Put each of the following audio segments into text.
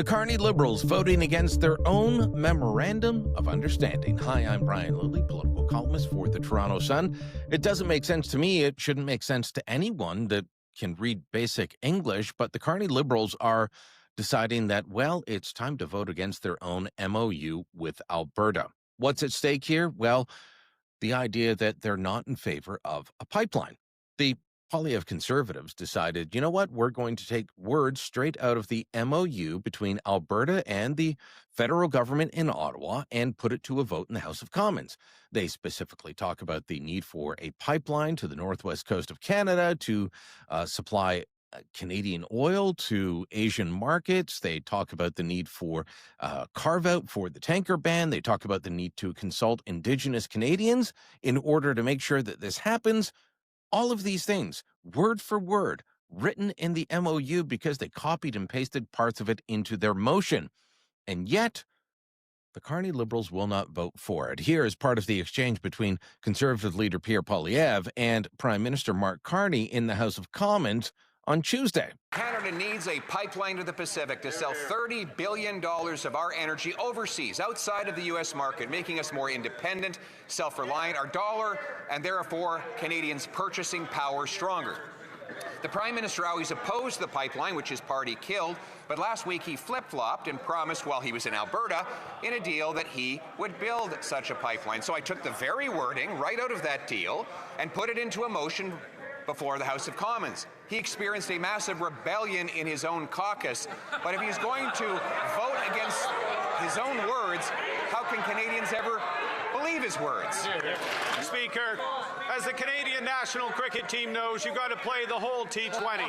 The Carney Liberals voting against their own memorandum of understanding. Hi, I'm Brian Lilley, political columnist for the Toronto Sun. It doesn't make sense to me. It shouldn't make sense to anyone that can read basic English, but the Carney Liberals are deciding that, well, it's time to vote against their own MOU with Alberta. What's at stake here? Well, the idea that they're not in favor of a pipeline. The Polyev Conservatives decided, you know what, we're going to take words straight out of the MOU between Alberta and the federal government in Ottawa and put it to a vote in the House of Commons. They specifically talk about the need for a pipeline to the northwest coast of Canada to supply Canadian oil to Asian markets. They talk about the need for carve-out for the tanker ban. They talk about the need to consult Indigenous Canadians in order to make sure that this happens. All of these things, word for word, written in the MOU because they copied and pasted parts of it into their motion. And yet, the Carney Liberals will not vote for it. Here is part of the exchange between Conservative leader Pierre Poilievre and Prime Minister Mark Carney in the House of Commons on Tuesday. Canada needs a pipeline to the Pacific to sell $30 billion of our energy overseas, outside of the U.S. market, making us more independent, self-reliant, our dollar, and therefore Canadians' purchasing power stronger. The Prime Minister always opposed the pipeline, which his party killed, but last week he flip-flopped and promised while he was in Alberta in a deal that he would build such a pipeline. So I took the very wording right out of that deal and put it into a motion before the House of Commons. He experienced a massive rebellion in his own caucus, but if he's going to vote against his own words, how can Canadians ever believe his words? Speaker, as the Canadian national cricket team knows, you've got to play the whole T20.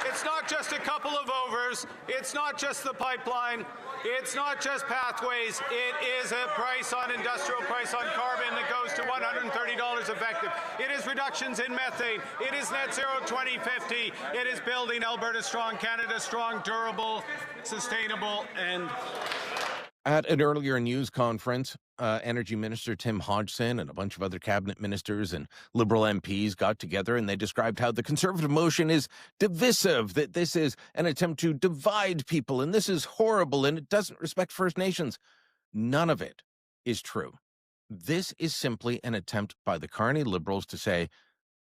It's not just a couple of overs. It's not just the pipeline. It's not just pathways. It is a price on industrial price on carbon that goes to $130 effective. It is reductions in methane. It is net zero 2050. It is building Alberta strong, Canada strong, durable, sustainable, and... At an earlier news conference, Energy Minister Tim Hodgson and a bunch of other cabinet ministers and Liberal MPs got together and they described how the Conservative motion is divisive, that this is an attempt to divide people and this is horrible and it doesn't respect First Nations. None of it is true. This is simply an attempt by the Carney Liberals to say,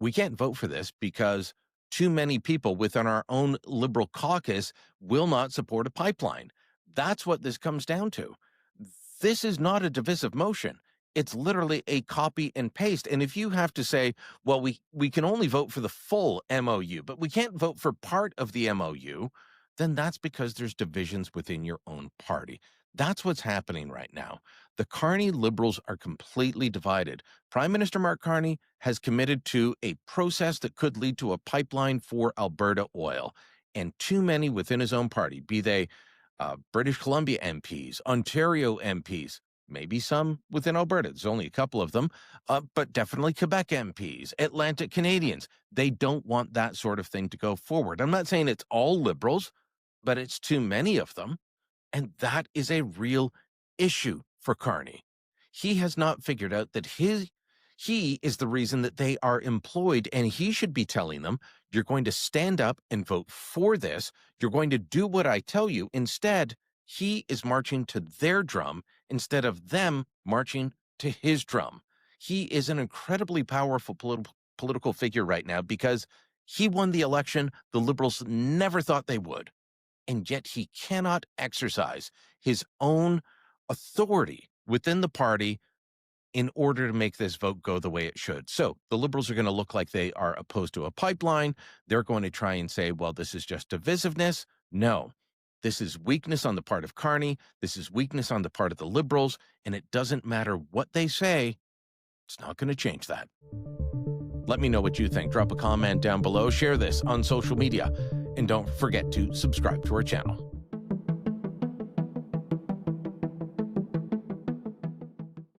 we can't vote for this because too many people within our own Liberal caucus will not support a pipeline. That's what this comes down to. This is not a divisive motion. It's literally a copy and paste. And if you have to say, well, we can only vote for the full MOU, but we can't vote for part of the MOU, then that's because there's divisions within your own party. That's what's happening right now. The Carney Liberals are completely divided. Prime Minister Mark Carney has committed to a process that could lead to a pipeline for Alberta oil. And too many within his own party, be they British Columbia MPs, Ontario MPs, maybe some within Alberta, there's only a couple of them, but definitely Quebec MPs, Atlantic Canadians. They don't want that sort of thing to go forward. I'm not saying it's all Liberals, but it's too many of them, and that is a real issue for Carney. He has not figured out that he is the reason that they are employed, and he should be telling them, you're going to stand up and vote for this. You're going to do what I tell you. Instead, he is marching to their drum instead of them marching to his drum. He is an incredibly powerful political figure right now because he won the election the Liberals never thought they would. And yet he cannot exercise his own authority within the party in order to make this vote go the way it should. So the Liberals are going to look like they are opposed to a pipeline. They're going to try and say, well, this is just divisiveness. No, this is weakness on the part of Carney. This is weakness on the part of the Liberals. And it doesn't matter what they say. It's not going to change that. Let me know what you think. Drop a comment down below. Share this on social media. And don't forget to subscribe to our channel.